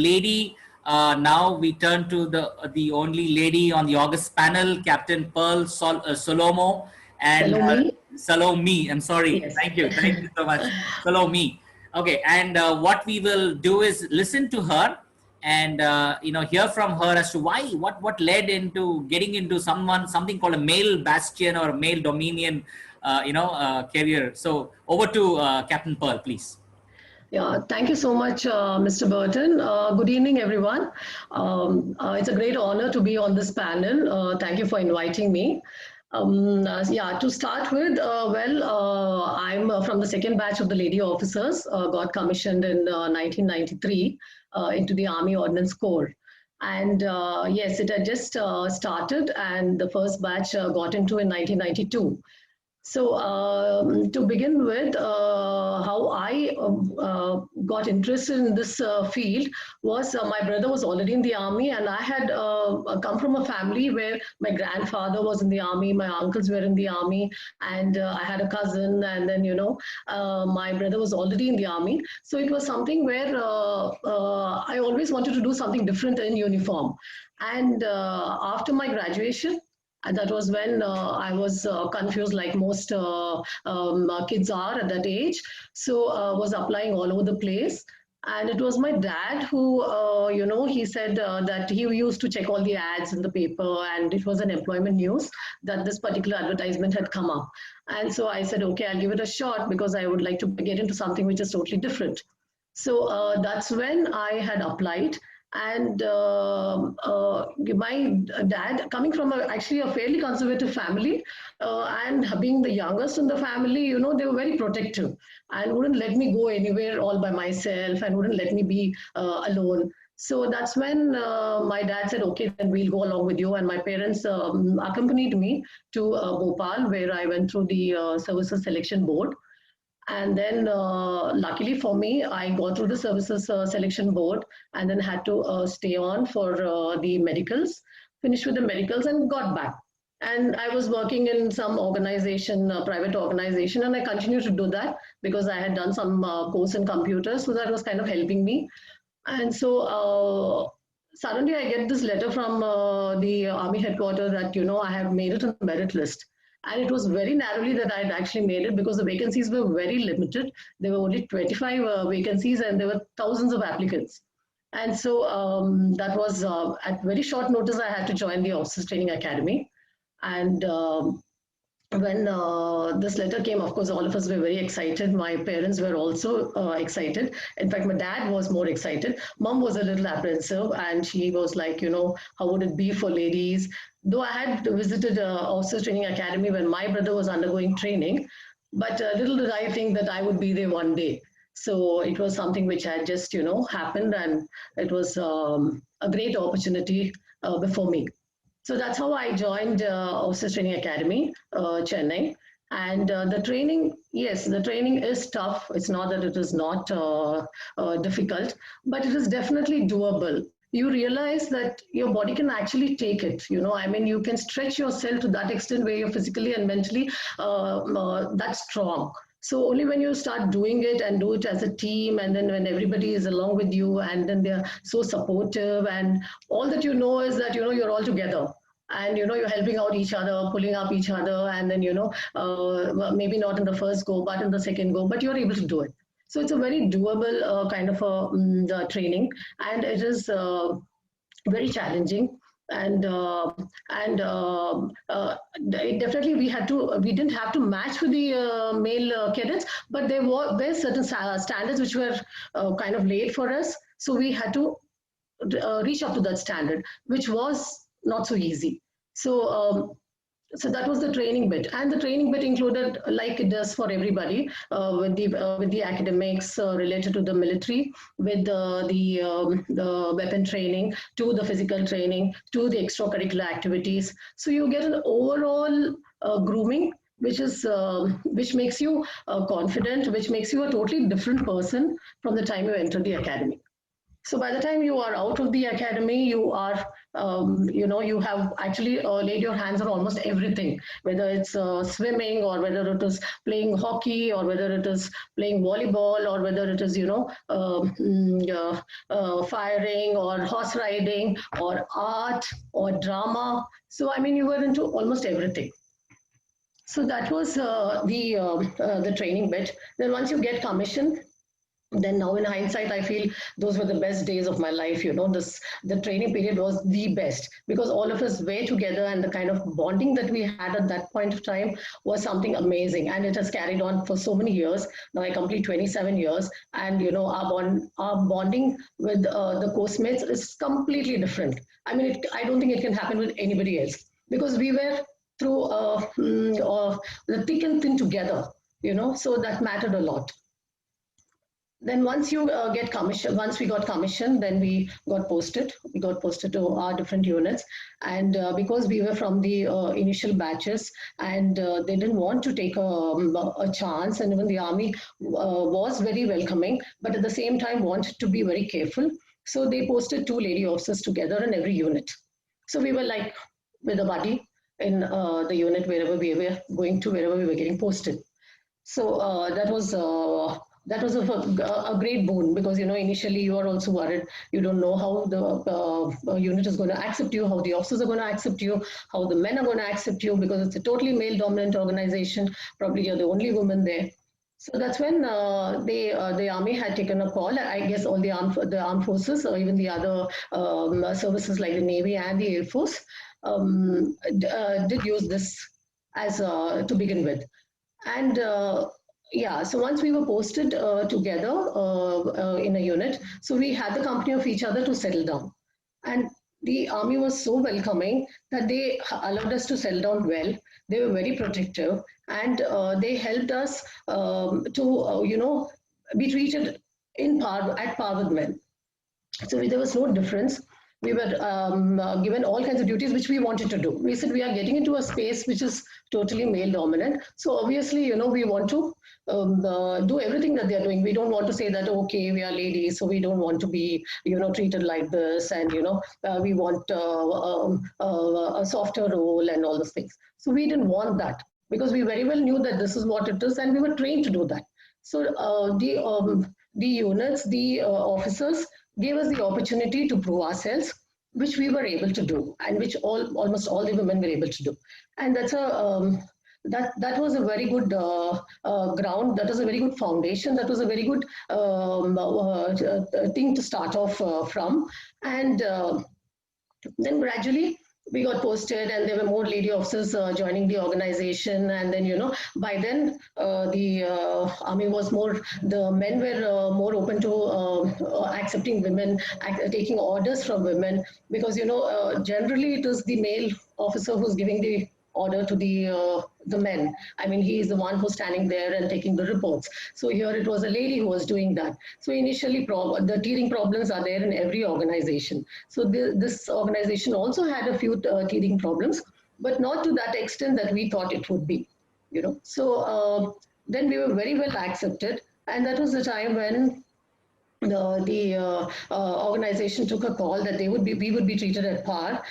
lady. Now we turn to the only lady on the August panel, Captain Pearl Solomo and Salome? Salome. I'm sorry. Yes. Thank you so much, Salome. Okay, and what we will do is listen to her and hear from her as to why what led into getting into something called a male bastion or a male dominion career. So over to Captain Pearl, please. Yeah, thank you so much, Mr. Burton. Good evening, everyone. It's a great honor to be on this panel. Thank you for inviting me. Yeah, to start with, I'm from the second batch of the lady officers, got commissioned in 1993 into the Army Ordnance Corps. And yes, it had just started, and the first batch got into in 1992. So, to begin with, how I got interested in this field was my brother was already in the army, and I had come from a family where my grandfather was in the army, my uncles were in the army, and I had a cousin, and then, my brother was already in the army. So, it was something where I always wanted to do something different in uniform. And after my graduation, and that was when I was confused, like most kids are at that age. So was applying all over the place. And it was my dad who, he said that he used to check all the ads in the paper, and it was an employment news that this particular advertisement had come up. And so I said, okay, I'll give it a shot because I would like to get into something which is totally different. So that's when I had applied. And my dad, coming from actually a fairly conservative family, and being the youngest in the family, they were very protective and wouldn't let me go anywhere all by myself and wouldn't let me be alone. So that's when my dad said, okay, then we'll go along with you. And my parents accompanied me to Bhopal, where I went through the services selection board. And then, luckily for me, I got through the services selection board and then had to stay on for the medicals, finished with the medicals, and got back. And I was working in some organization, private organization, and I continued to do that because I had done some course in computers, so that was kind of helping me. And so suddenly I get this letter from the army headquarters that, I have made it on the merit list. And it was very narrowly that I had actually made it because the vacancies were very limited. There were only 25 vacancies and there were thousands of applicants. And so that was at very short notice, I had to join the Officers Training Academy. And when this letter came, of course, all of us were very excited. My parents were also excited. In fact, my dad was more excited. Mom was a little apprehensive, and she was like, how would it be for ladies? Though I had visited Officers Training Academy when my brother was undergoing training, but little did I think that I would be there one day. So it was something which had just, happened, and it was a great opportunity before me. So that's how I joined Officers Training Academy, Chennai. And the training, yes, the training is tough. It's not that it is not difficult, but it is definitely doable. You realize that your body can actually take it. I mean, you can stretch yourself to that extent where you're physically and mentally that strong. So only when you start doing it and do it as a team, and then when everybody is along with you, and then they're so supportive, and all that is that you're all together, and you're helping out each other, pulling up each other, and then maybe not in the first go, but in the second go, but you're able to do it. So it's a very doable kind of a training, and it is very challenging. And definitely we didn't have to match with the male cadets, but there were certain standards which were kind of laid for us, so we had to reach up to that standard, which was not so easy. So that was the training bit, and the training bit included, like it does for everybody, with the academics related to the military, with the weapon training, to the physical training, to the extracurricular activities. So you get an overall grooming, which makes you confident, which makes you a totally different person from the time you enter the academy. So by the time you are out of the academy, you are, you have actually laid your hands on almost everything, whether it's swimming or whether it is playing hockey or whether it is playing volleyball or whether it is, firing or horse riding or art or drama. So, I mean, you were into almost everything. So that was the training bit. Then once you get commission, then now in hindsight I feel those were the best days of my life. This the training period was the best because all of us were together, and the kind of bonding that we had at that point of time was something amazing, and it has carried on for so many years. Now I complete 27 years, and our bonding with the course mates is completely different. I mean, I don't think it can happen with anybody else because we were through the thick and thin together, so that mattered a lot. Then once you get commission, once we got commission, then we got posted. We got posted to our different units, and because we were from the initial batches, and they didn't want to take a chance, and even the army was very welcoming, but at the same time wanted to be very careful. So they posted two lady officers together in every unit. So we were like with a buddy in the unit wherever we were going to, wherever we were getting posted. So that was a great boon because initially you are also worried. You don't know how the unit is going to accept you, how the officers are going to accept you, how the men are going to accept you, because it's a totally male dominant organization. Probably you're the only woman there. So that's when the army had taken a call. I guess all the armed forces, or even the other services like the Navy and the Air Force, did use this as to begin with. And yeah, so once we were posted together in a unit, so we had the company of each other to settle down. And the army was so welcoming that they allowed us to settle down well. They were very protective, and they helped us to, be treated at par with men. So there was no difference. We were given all kinds of duties which we wanted to do. We said we are getting into a space which is totally male dominant. So obviously, we want to do everything that they're doing. We don't want to say that, okay, we are ladies, so we don't want to be, treated like this. And, we want a softer role and all those things. So we didn't want that because we very well knew that this is what it is and we were trained to do that. So the units, the officers, gave us the opportunity to prove ourselves, which we were able to do, and which almost all the women were able to do. And that's that was a very good ground. That was a very good foundation. That was a very good thing to start off from. And then gradually we got posted, and there were more lady officers joining the organization. And then, by then the army was more, the men were more open to accepting women, taking orders from women, because, generally it is the male officer who's giving the order to the men. I mean, he is the one who's standing there and taking the reports. So here it was a lady who was doing that. So initially, the teething problems are there in every organization. So this organization also had a few teething problems, but not to that extent that we thought it would be. So then we were very well accepted, and that was the time when the organization took a call that we would be treated at par,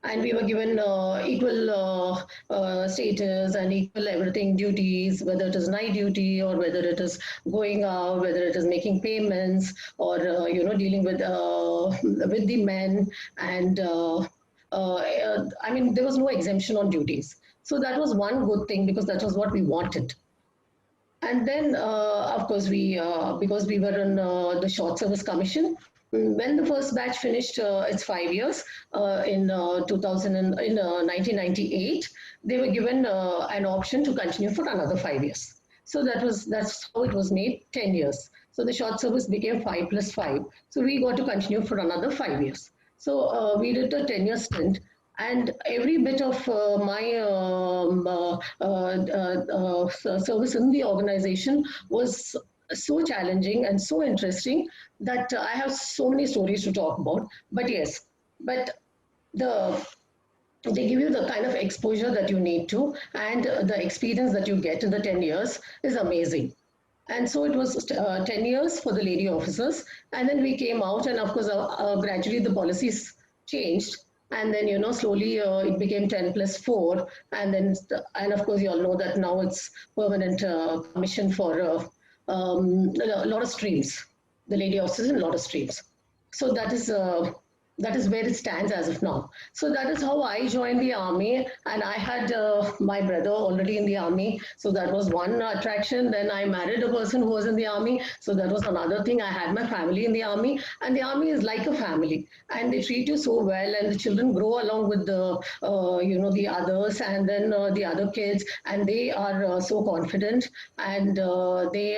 and we were given equal status and equal everything, duties, whether it is night duty or whether it is going out, whether it is making payments or dealing with the men. And I mean, there was no exemption on duties. So that was one good thing because that was what we wanted. And then, of course, because we were in the Short Service Commission, when the first batch finished its 5 years in 1998, they were given an option to continue for another 5 years. So that's how it was made, 10 years. So the short service became 5 plus 5. So we got to continue for another 5 years. So we did a 10-year stint. And every bit of my service in the organization was so challenging and so interesting that I have so many stories to talk about. But yes, they give you the kind of exposure that you need to, and the experience that you get in the 10 years is amazing. And so it was 10 years for the lady officers. And then we came out, and of course, gradually the policies changed. And then, slowly it became 10 plus 4. And then, and of course, you all know that now it's permanent commission for a lot of streams, the lady officers in a lot of streams. So that is where it stands as of now. So that is how I joined the army, and I had my brother already in the army, so that was one attraction. Then I married a person who was in the army, so that was another thing. I had my family in the army, and the army is like a family, and they treat you so well, and the children grow along with the the others, and then the other kids, and they are so confident, and they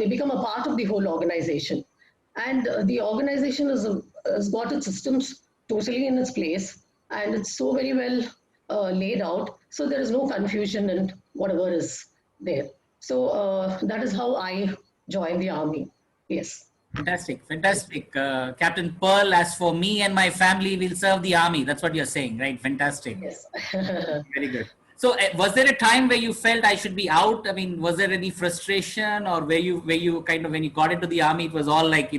become a part of the whole organization. And the organization has got its systems totally in its place, and it's so very well laid out, so there is no confusion in whatever is there. So that is how I joined the army. Yes. Fantastic, fantastic. Captain Pearl, as for me and my family, we'll serve the army. That's what you're saying, right? Fantastic. Yes. Very good. So was there a time where you felt I should be out? I mean, was there any frustration, or where you kind of, when you got into the army, it was all like,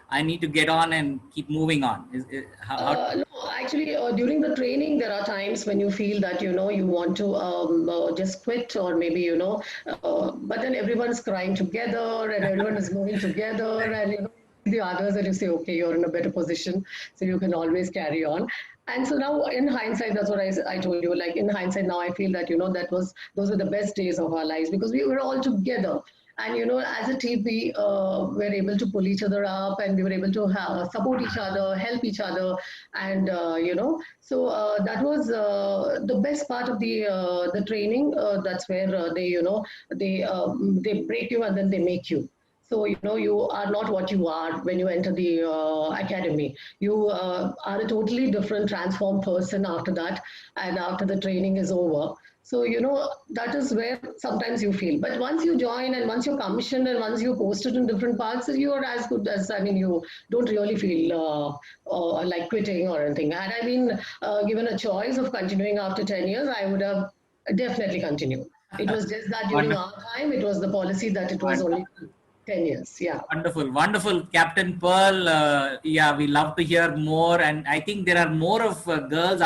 I need to get on and keep moving on? No, actually, during the training, there are times when you feel that, you want to just quit, or maybe, but then everyone's crying together and everyone is moving together, and, the others, and you say, okay, you're in a better position, so you can always carry on. And so now in hindsight, that's what I told you, like in hindsight, now I feel that, those were the best days of our lives, because we were all together. And, as a team, we were able to pull each other up, and we were able to support each other, help each other. And, so that was the best part of the training. That's where they break you and then they make you. So, you are not what you are when you enter the academy. You are a totally different, transformed person after that, and after the training is over. So, that is where sometimes you feel. But once you join, and once you're commissioned, and once you're posted in different parts, you are as good as, you don't really feel like quitting or anything. Had I been given a choice of continuing after 10 years, I would have definitely continued. It was just that during our time, it was the policy that it was only 10 years. Yeah. Wonderful, wonderful, Captain Pearl. Yeah, we love to hear more, and I think there are more of girls